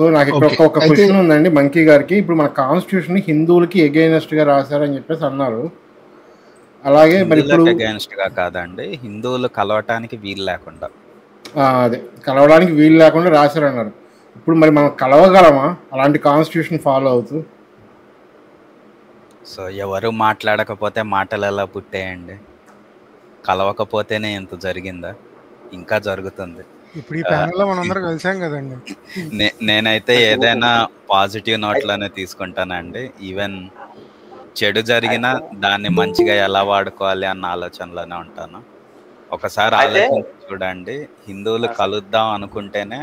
So నాకు ఇక్కడ okay ఒక అయితే క్వశ్చన్ ఉందండి మంకీ గారికి. ఇప్పుడు మన కాన్స్టిట్యూషన్ హిందువులకి ఎగైనెస్ట్ గా రాశారని చెప్పేసి అన్నారు. అలాగే మరి ఇప్పుడు హిందువులకు అగైన్స్ట్ గా కాదండి, హిందువులు కలవటానికి వీలు లేకుండా. అదే కలవడానికి వీలు లేకుండా రాశారన్నారు. ఇప్పుడు మరి మనం కలవగలమా అలాంటి కాన్స్టిట్యూషన్ ఫాలో అవుతూ? సో ఎవరు మాట్లాడకపోతే మాటలు ఎలా పుట్టేయండి? కలవకపోతేనే ఎంత జరిగిందా? ఇంకా జరుగుతుంది. ఇప్పుడు ఈ ప్యానెల్లో మనందరం కలిసాం కదండి. నేనైతే ఏదైనా పాజిటివ్ నోట్లోనే తీసుకుంటానండి. ఈవెన్ చెడు జరిగినా దాన్ని మంచిగా ఎలా వాడుకోవాలి అన్న ఆలోచనలోనే ఉంటాను. ఒకసారి ఆలోచించి చూడండి, హిందువులు కలుద్దాం అనుకుంటేనే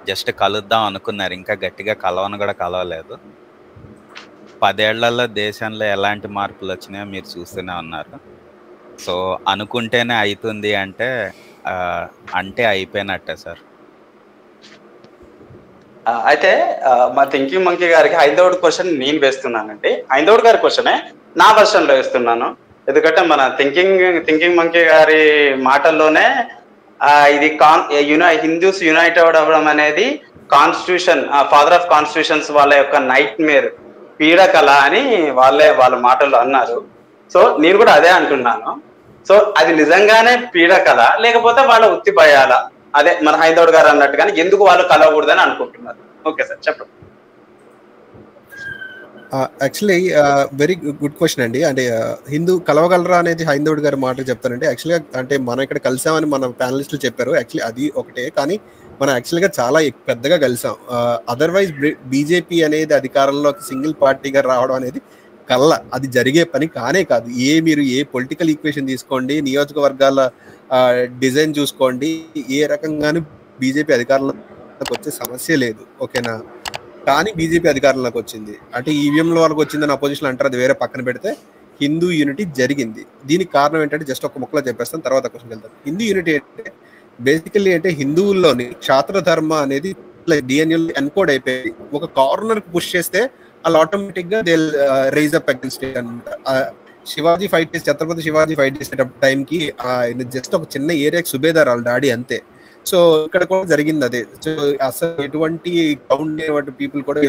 జస్ట్ కలుద్దాం అనుకున్నారు, ఇంకా గట్టిగా కలవను కూడా కలవలేదు. 10 ఏళ్లలో దేశంలో ఎలాంటి మార్పులు వచ్చినాయో మీరు చూస్తూనే ఉన్నారు. సో అనుకుంటేనే అవుతుంది అంటే అంటే అయిపోయినట్టే సార్. అయితే మా థింకింగ్ మంకీ గారికి హైందవుడి క్వశ్చన్ నేను వేస్తున్నానండి. హైందవుడి గారి క్వశ్చనే నా వర్షన్లో వేస్తున్నాను. ఎందుకంటే మన థింకింగ్ మంకీ గారి మాటల్లోనే ఇది హిందూస్ యునైటెడ్ అవ్వడం అనేది కాన్స్టిట్యూషన్, ఫాదర్ ఆఫ్ కాన్స్టిట్యూషన్స్ వాళ్ళ యొక్క నైట్ మేర్, పీడకల అని వాళ్ళ మాటల్లో అన్నారు. సో నేను కూడా అదే అంటున్నాను. సో అది నిజంగానే పీడకల లేకపోతే వాళ్ళ ఉత్తి భయాల? అదే మన హైందవుడు గారు అన్నట్టుగానే ఎందుకు వాళ్ళు కలవకూడదని అనుకుంటున్నారు? ఓకే సార్ చెప్పండి. యాక్చువల్లీ వెరీ గుడ్ క్వశ్చన్ అండి. అంటే హిందూ కలవగలరా అనేది హైందవుడు గారి మాట చెప్తానండి. యాక్చువల్గా అంటే మనం ఇక్కడ కలిసామని మన ప్యానలిస్టులు చెప్పారు. యాక్చువల్లీ అది ఒకటే, కానీ మనం యాక్చువల్గా చాలా పెద్దగా కలిసాం. అదర్వైజ్ బీజేపీ అనేది అధికారంలోకి సింగిల్ పార్టీగా రావడం అనేది అది జరిగే పని కానే కాదు. మీరు ఏ పొలిటికల్ ఈక్వేషన్ తీసుకోండి, నియోజకవర్గాల డిజైన్ చూసుకోండి, ఏ రకంగానూ బీజేపీ అధికారంలోకి వచ్చే సమస్య లేదు. ఓకేనా? కానీ బీజేపీ అధికారంలోకి వచ్చింది అంటే ఈవీఎంల వరకు వచ్చిందని అపోజిషన్ అంటారు, అది వేరే పక్కన పెడితే హిందూ యూనిటీ జరిగింది. దీనికి కారణం ఏంటంటే జస్ట్ ఒక ముక్కలో చెప్పేస్తాను, తర్వాత క్వశ్చన్కి వెళ్తాను. హిందూ యూనిటీ అంటే బేసికల్లీ అంటే హిందువుల్లోని క్షాత్రధర్మ అనేది డిఎన్ఏలో ఎన్కోడ్ అయిపోయింది. ఒక కార్నర్ పుష్ చేస్తే వాళ్ళు ఆటోమేటిక్ గా they rise up against it అనమాట. శివాజీ ఫైట్ చేసి ఛత్రపతి శివాజీ ఫైట్ చేసే టైంకి జస్ట్ ఒక చిన్న ఏరియాకి సుబేదార్ వాళ్ళ డాడీ అంతే. సో ఇక్కడ కూడా జరిగింది అదే. సో అసలు ఎటువంటి కౌంట్ పీపుల్ కూడా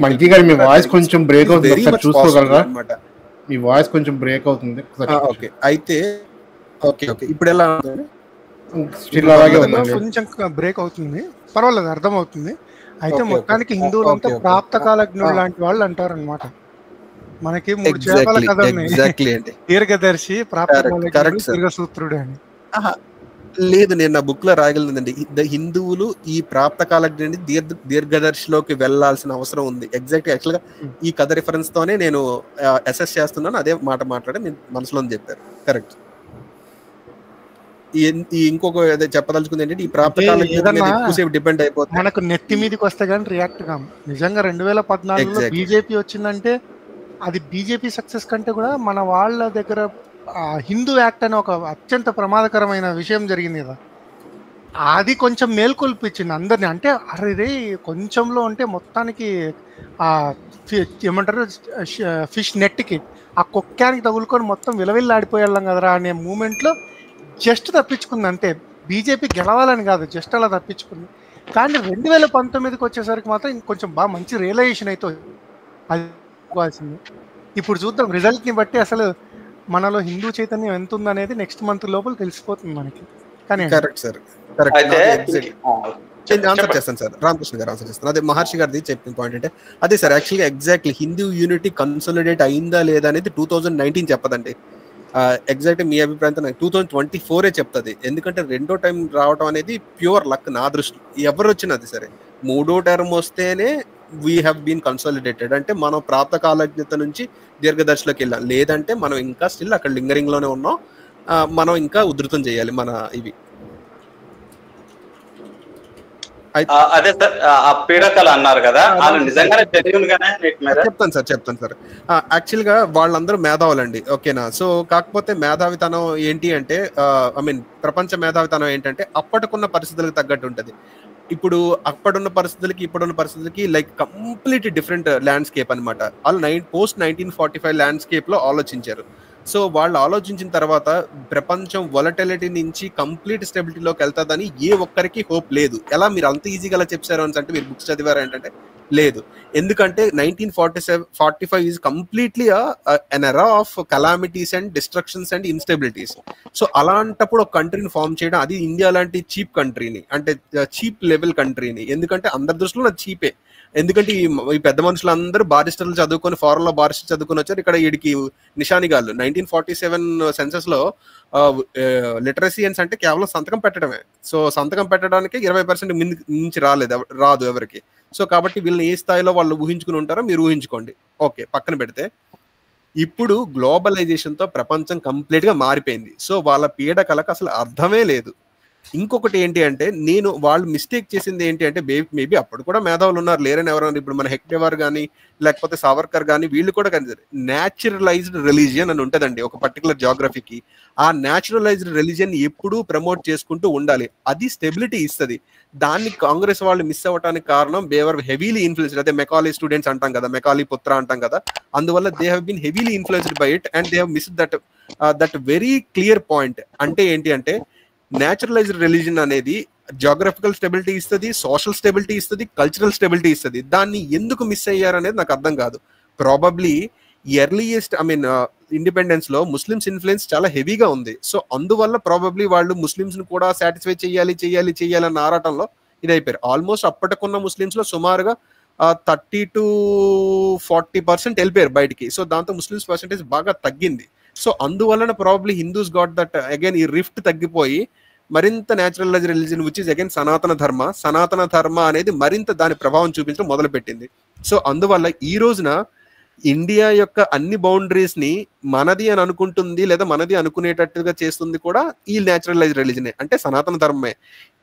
మంకీ గారు మీ వాయిస్ కొంచెం బ్రేక్ అవుతుంది, చూసుకోగలరా? మీ వాయిస్ కొంచెం బ్రేక్ అవుతుంది. ఓకే అయితే ఓకే ఇప్పుడు ఎలా కొంచెం బ్రేక్ అవుతుంది, పర్వాలేదు, అర్థం అవుతుంది. అయితే మొత్తానికి హిందువులంతా ప్రాప్తకాలజ్ఞుడు లాంటి వాళ్ళు అంటారు అనమాట. మనకి 3 చేపల కథ దీర్ఘదర్శి, ప్రాప్తకాలజ్ఞుడు, దీర్ఘసూత్రుడు అని. లేదు, నేను నా బుక్ లో రాయగలదండి. హిందువులు ఈ ప్రాప్త కాలజ్ఞాన్ని దీర్ఘదర్శిలోకి వెళ్లాల్సిన అవసరం ఉంది. ఎగ్జాక్ట్ యాక్చువల్ గా ఈ కథ రిఫరెన్స్ తోనే నేను అసెస్ చేస్తున్నాను, అదే మాట మాట్లాడి నేను మనసులో చెప్పారు. కరెక్ట్. ఇంకొక చెప్పదలుచుకుంది ఏంటంటే ఈ ప్రాప్త కాలజ్ఞానం డిపెండ్ అయిపోతుంది. మనకు నెత్తి మీదకి వస్తే కానీ రియాక్ట్ కాము. నిజంగా 2014లో బీజేపీ వచ్చిందంటే అది బీజేపీ సక్సెస్ కంటే కూడా మన వాళ్ళ దగ్గర హిందూ యాక్ట్ అనే ఒక అత్యంత ప్రమాదకరమైన విషయం జరిగింది కదా, అది కొంచెం మేల్కొల్పించింది అందరినీ. అంటే అరే కొంచెంలో ఉంటే మొత్తానికి ఏమంటారు ఫిష్ నెట్కి ఆ కుక్కానికి తగులుకొని మొత్తం విలవిల్లాడిపోయేళ్ళం కదరా అనే మూమెంట్లో జస్ట్ తప్పించుకుంది అంతే. బీజేపీ గెలవాలని కాదు, జస్ట్ అలా తప్పించుకుంది. కానీ 2019కి వచ్చేసరికి మాత్రం ఇంకొంచెం బాగా మంచి రియలైజేషన్ అయితే అది. ఇప్పుడు చూద్దాం రిజల్ట్ని బట్టి అసలు మనలో హిందూ చైతన్యం ఎంత ఉందనేది నెక్స్ట్ మంత్ లోపల తెలిసిపోతుంది మనకి. కానీ కరెక్ట్ సార్, ఆన్సర్ చేస్తాను సార్, రామకృష్ణ గారు ఆన్సర్ చేస్తాను. అదే మహర్షి గారిది చెప్పిన పాయింట్ అంటే అదే సార్. యాక్చువల్గా ఎగ్జాక్ట్లీ హిందూ యూనిటీ కన్సాలిడేట్ అయిందా లేదా అనేది 2019 చెప్పదండి. ఎగ్జాక్ట్ మీ అభిప్రాయంతో నాకు 2024 చెప్తుంది. ఎందుకంటే రెండో టైం రావడం అనేది ప్యూర్ లక్ నా దృష్టి. ఎవరు వచ్చినది సరే, 3వ టర్మ్ వస్తేనే వీ హ్యావ్ బీన్ కన్సాలిడేటెడ్, అంటే మనం ప్రాప్త కాలజ్ఞత నుంచి దీర్ఘదర్శిలోకి వెళ్ళాం. లేదంటే మనం ఇంకా స్టిల్ అక్కడ లింగరింగ్ లోనే ఉన్నాం. మనం ఇంకా ఉధృతం చేయాలి మన ఇవి. అదే సార్, ఆ పీడకలు అన్నారు కదా, నిజంగానే చెప్తాను సార్. యాక్చువల్ గా వాళ్ళందరూ మేధావులండి, ఓకేనా? సో కాకపోతే మేధావితనం ఏంటి అంటే ఐ మీన్ ప్రపంచ మేధావితనం ఏంటంటే అప్పటికున్న పరిస్థితులకు తగ్గట్టు ఉంటుంది. ఇప్పుడు అప్పుడున్న పరిస్థితులకి ఇప్పుడున్న పరిస్థితులకి లైక్ కంప్లీట్ డిఫరెంట్ ల్యాండ్స్కేప్ అనమాట. వాళ్ళు పోస్ట్ 1945 ల్యాండ్స్కేప్ లో ఆలోచించారు. సో వాళ్ళు ఆలోచించిన తర్వాత ప్రపంచం వొలటిలిటీ నుంచి కంప్లీట్ స్టెబిలిటీలోకి వెళ్తుందని ఏ ఒక్కరికి హోప్ లేదు. ఎలా మీరు అంత ఈజీగా అలా చెప్పారు అని అంటే మీరు బుక్స్ చదివారు ఏంటంటే లేదు. ఎందుకంటే 1945 is completely an era of calamities and destructions and instabilities. So అలాంటప్పుడు ఒక కంట్రీని ఫామ్ చేయడం, అది ఇండియా లాంటి చీప్ కంట్రీని, అంటే చీప్ లెవెల్ కంట్రీని, ఎందుకంటే అందరి దృష్టిలో నాకు చీపే. ఎందుకంటే ఈ పెద్ద మనుషులు అందరూ బారిస్టర్లు చదువుకొని ఫారెన్ లో బారిస్టర్ చదువుకొని వచ్చారు. ఇక్కడ వీడికి నిషానిగాళ్ళు 1947 సెన్సస్ లో లిటరసీయన్స్ అంటే కేవలం సంతకం పెట్టడమే. సో సంతకం పెట్టడానికి 20% మించి రాదు ఎవరికి. సో కాబట్టి వీళ్ళని ఏ స్థాయిలో వాళ్ళు ఊహించుకుని ఉంటారో మీరు ఊహించుకోండి. ఓకే, పక్కన పెడితే ఇప్పుడు గ్లోబలైజేషన్తో ప్రపంచం కంప్లీట్గా మారిపోయింది. సో వాళ్ళ పీడకలకు అసలు అర్థమే లేదు. ఇంకొకటి ఏంటి అంటే వాళ్ళు మిస్టేక్ చేసింది ఏంటి అంటే మేబీ అప్పుడు కూడా మేధావులు ఉన్నారు, లేరని ఎవరైనా. ఇప్పుడు మన హెక్డెవర్ కానీ లేకపోతే సావర్కర్ కానీ వీళ్ళు కూడా కన్సిడర్ న్యాచురలైజ్డ్ రిలీజియన్ అని ఉంటుందండి ఒక పర్టికులర్ జాగ్రఫీకి. ఆ న్యాచురలైజ్డ్ రిలీజియన్ ఎప్పుడూ ప్రమోట్ చేసుకుంటూ ఉండాలి, అది స్టెబిలిటీ ఇస్తుంది. దాన్ని కాంగ్రెస్ వాళ్ళు మిస్ అవ్వడానికి కారణం దేవర్ హెవీలీ ఇన్ఫ్లుయెన్స్డ్. అదే మెకాలీ స్టూడెంట్స్ అంటాం కదా, మెకాలీ పుత్ర అంటాం కదా, అందువల్ల they have been heavily influenced by it and they have missed that very clear point. అంటే ఏంటి అంటే న్యాచురలైజ్డ్ రిలీజన్ అనేది జాగ్రఫికల్ స్టెబిలిటీ ఇస్తుంది, సోషల్ స్టెబిలిటీ ఇస్తుంది, కల్చరల్ స్టెబిలిటీ ఇస్తుంది. దాన్ని ఎందుకు మిస్ అయ్యారు అనేది నాకు అర్థం కాదు. ప్రాబబ్లీ ఎర్లీయెస్ట్ ఇండిపెండెన్స్ లో ముస్లిమ్స్ ఇన్ఫ్లుయెన్స్ చాలా హెవీగా ఉంది. సో అందువల్ల ప్రాబబ్లీ వాళ్ళు ముస్లిమ్స్ ని కూడా సాటిస్ఫై చేయాలి అన్న ఆరాటంలో ఇది అయిపోయారు. ఆల్మోస్ట్ అప్పటికున్న ముస్లిమ్స్ లో సుమారుగా 30 to 40% వెళ్ళిపోయారు బయటికి. సో దాంతో ముస్లిమ్స్ పర్సెంటేజ్ బాగా తగ్గింది. సో అందువలన probably Hindus got that again ఈ రిఫ్ట్ తగ్గిపోయి మరింత naturalise religion which is again సనాతన ధర్మ అనేది మరింత దాని ప్రభావం చూపించడం మొదలుపెట్టింది. సో అందువల్ల ఈ రోజున ఇండియా యొక్క అన్ని బౌండరీస్ ని మనది అని అనుకుంటుంది, లేదా మనది అనుకునేటట్టుగా చేస్తుంది కూడా ఈ న్యాచురలైజ్ రిలీజనే, అంటే సనాతన ధర్మమే.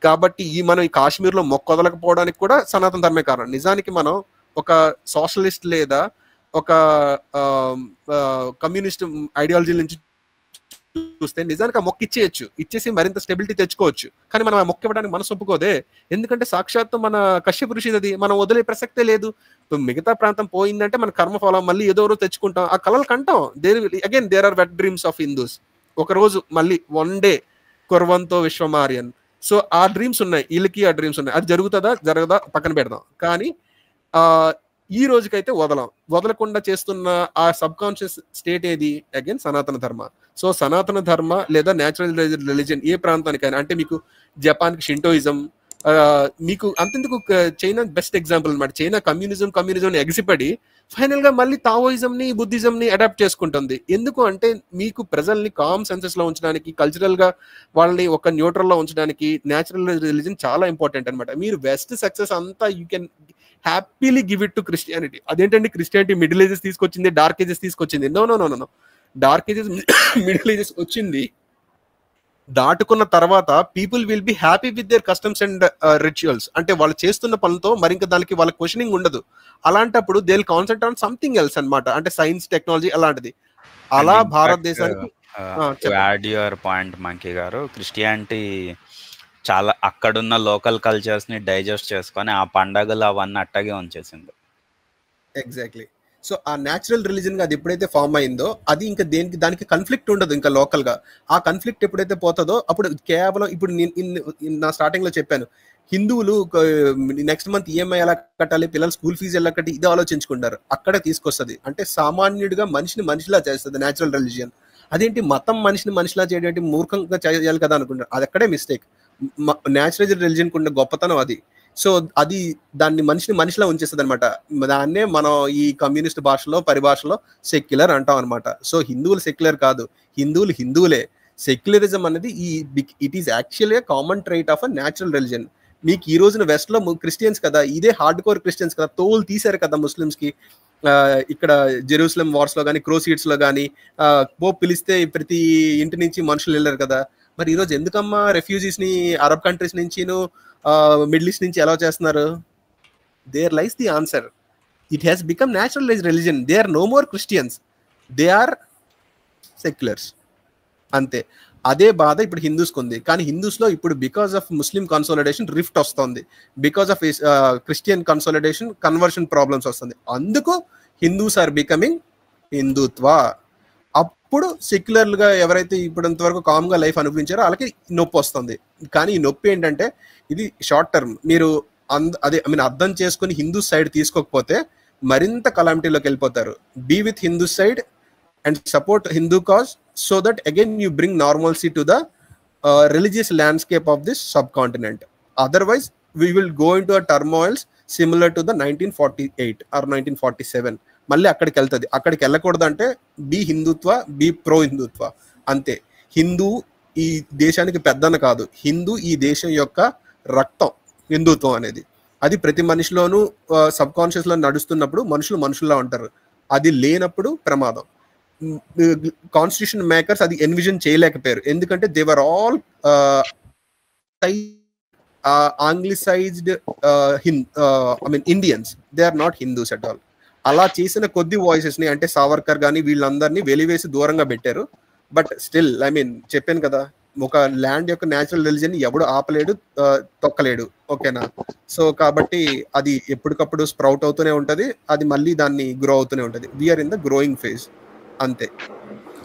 కాబట్టి మనం ఈ కాశ్మీర్ లో మొక్కదలకపోవడానికి కూడా సనాతన ధర్మే కారణం. నిజానికి మనం ఒక సోషలిస్ట్ లేదా ఒక కమ్యూనిస్ట్ ఐడియాలజీ నుంచి చూస్తే నిజానికి ఆ మొక్క ఇచ్చేసి మరింత స్టెబిలిటీ తెచ్చుకోవచ్చు. కానీ మనం ఆ మొక్క ఇవ్వడానికి మనసు ఒప్పుకోదే, ఎందుకంటే సాక్షాత్తు మన కశ్యప ఋషిది అది, మనం వదిలే ప్రసక్తే లేదు. మిగతా ప్రాంతం పోయిందంటే మన కర్మ ఫలం మళ్ళీ ఏదో రోజు తెచ్చుకుంటాం, ఆ కళలు కంటాం. There are wet dreams of Hindus. ఒక రోజు మళ్ళీ వన్ డే కుర్వంతో విశ్వమార్యన్. సో ఆ డ్రీమ్స్ ఉన్నాయి, వీళ్ళకి ఆ డ్రీమ్స్ ఉన్నాయి. అది జరగదా పక్కన పెడదాం. కానీ ఈ రోజుకైతే వదలకుండా చేస్తున్న ఆ సబ్ కాన్షియస్ స్టేట్ ఏది? అగైన్ సనాతన ధర్మ. సో సనాతన ధర్మ లేదా న్యాచురల్ రిలీజన్ ఏ ప్రాంతానికైనా, అంటే మీకు జపాన్కి షింటోయిజం, మీకు అంతెందుకు చైనా బెస్ట్ ఎగ్జాంపుల్ అనమాట. చైనా కమ్యూనిజం ఎగిసిపడి ఫైనల్ గా మళ్ళీ తావోయిజం ని బుద్ధిజం ని అడాప్ట్ చేసుకుంటుంది. ఎందుకు అంటే మీకు ప్రజల్ని కామ్ సెన్సెస్ లో ఉంచడానికి, కల్చరల్ గా వాళ్ళని ఒక న్యూట్రల్ లో ఉంచడానికి న్యాచురల్ రిలీజన్ చాలా ఇంపార్టెంట్ అనమాట. మీరు వెస్ట్ సక్సెస్ అంతా you can happily give it to Christianity. అదేంటండి క్రిస్టియానిటీ మిడిల్ ఏజెస్ తీసుకొచ్చింది, డార్క్ ఏజెస్ తీసుకొచ్చింది? No. Dark ages middle ages వచ్చింది, దాటుకున్న తర్వాత people will be happy with their customs and rituals. అంటే వాళ్ళు చేస్తున్న పనులతో మరింక దానికి వాళ్ళ క్వశ్చనింగ్ ఉండదు. అలాంటప్పుడు they will concentrate on something else అన్నమాట, అంటే సైన్స్, టెక్నాలజీ అలాంటిది. అలా భారతదేశానికి యాడ్ యువర్ పాయింట్ మంకీ గారు, క్రిస్టియానిటీ చాలా అక్కడున్న లోకల్ కల్చర్స్ ని డైజెస్ట్ చేసుకొని ఆ పండగలు అవన్నీ అట్టగే ఉంచేసింది. ఎగ్జాక్ట్లీ. సో ఆ న్యాచురల్ రిలీజన్ గా అది ఎప్పుడైతే ఫామ్ అయిందో అది ఇంకా దానికి కన్ఫ్లిక్ట్ ఉండదు ఇంకా లోకల్ గా. ఆ కన్ఫ్లిక్ట్ ఎప్పుడైతే పోతుందో అప్పుడు కేవలం ఇప్పుడు నా స్టార్టింగ్ లో చెప్పాను, హిందువులు నెక్స్ట్ మంత్ ఈఎంఐ ఎలా కట్టాలి, పిల్లల స్కూల్ ఫీజు ఎలా కట్టి ఇది ఆలోచించుకుంటారు. అక్కడే తీసుకొస్తుంది, అంటే సామాన్యుడిగా మనిషిని మనిషిలా చేస్తుంది న్యాచురల్ రిలీజియన్. అదేంటి మతం మనిషిని మనిషిలా చేయడం మూర్ఖంగా చేయాలి కదా అనుకుంటారు. అది అక్కడే మిస్టేక్. న్యాచురల్ రిలీజియన్ కుండే గొప్పతనం అది. సో అది దాన్ని మనిషిని మనిషిలా ఉంచేస్తుంది అనమాట. దాన్నే మనం ఈ కమ్యూనిస్ట్ భాషలో పరిభాషలో సెక్యులర్ అంటాం అనమాట. సో హిందువులు సెక్యులర్ కాదు, హిందువులే. సెక్యులరిజం అనేది it is actually common trait of a natural religion. మీకు ఈ రోజున వెస్ట్ లో క్రిస్టియన్స్ కదా, ఇదే హార్డ్ కోర్ క్రిస్టియన్స్ కదా, తోలు తీశారు కదా ముస్లిమ్స్ కి. ఇక్కడ జెరూసలేం వార్స్ లో కానీ, క్రోసీడ్స్ లో కానీ పోప్ పిలిస్తే ప్రతి ఇంటి నుంచి మనుషులు వెళ్ళారు కదా. మరి ఈరోజు ఎందుకమ్మా రెఫ్యూజీస్ ని అరబ్ కంట్రీస్ నుంచి మిడిల్ ఈస్ట్ నుంచి ఎలా చేస్తున్నారు? There lies the answer. It has become naturalised religion. They are no more Christians, they are seculars, అంతే. అదే బాధ ఇప్పుడు హిందూస్కి ఉంది. కానీ హిందూస్ లో ఇప్పుడు because of Muslim consolidation rift వస్తుంది, because of Christian consolidation conversion problems వస్తుంది. అందుకు హిందూస్ ఆర్ బికమింగ్ హిందుత్వ. అప్పుడు సెక్యులర్గా ఎవరైతే ఇప్పుడు ఇంతవరకు కామ్గా లైఫ్ అనుభవించారో వాళ్ళకి నొప్పి వస్తుంది. కానీ ఈ నొప్పి ఏంటంటే ఇది షార్ట్ టర్మ్. మీరు అదే ఐ మీన్ అర్థం చేసుకుని హిందూ సైడ్ తీసుకోకపోతే మరింత కలామిటీలోకి వెళ్ళిపోతారు. Be with Hindu side and support Hindu cause so that again you bring normalcy to the religious landscape of this subcontinent. Otherwise, we will go into a turmoils similar to the 1948 or 1947. మళ్ళీ అక్కడికి వెళ్తుంది. అక్కడికి వెళ్ళకూడదంటే B హిందుత్వ, B pro హిందుత్వ అంతే. హిందూ ఈ దేశానికి పెద్దన కాదు, హిందూ ఈ దేశం యొక్క రక్తం. హిందుత్వం అనేది అది ప్రతి మనిషిలోనూ సబ్ కాన్షియస్ లో నడుస్తున్నప్పుడు మనుషుల్లా ఉంటారు. అది లేనప్పుడు ప్రమాదం. కాన్స్టిట్యూషన్ మేకర్స్ అది ఎన్విజన్ చేయలేకపోయారు. ఎందుకంటే they were all anglicised I mean Indians, they are not Hindus at all. అలా చేసిన కొద్ది వాయిసెస్ ని అంటే సావర్కర్ కానీ వీళ్ళందరినీ వెలివేసి దూరంగా పెట్టారు. బట్ స్టిల్ ఐ మీన్ చెప్పాను కదా, ఒక ల్యాండ్ యొక్క న్యాచురల్ రిలీజన్ ఎవడు ఆపలేడు, తొక్కలేడు. ఓకేనా? సో కాబట్టి అది ఎప్పటికప్పుడు స్ప్రౌట్ అవుతూనే ఉంటది, అది మళ్ళీ దాన్ని గ్రో అవుతూనే ఉంటది. We are in the growing phase అంతే.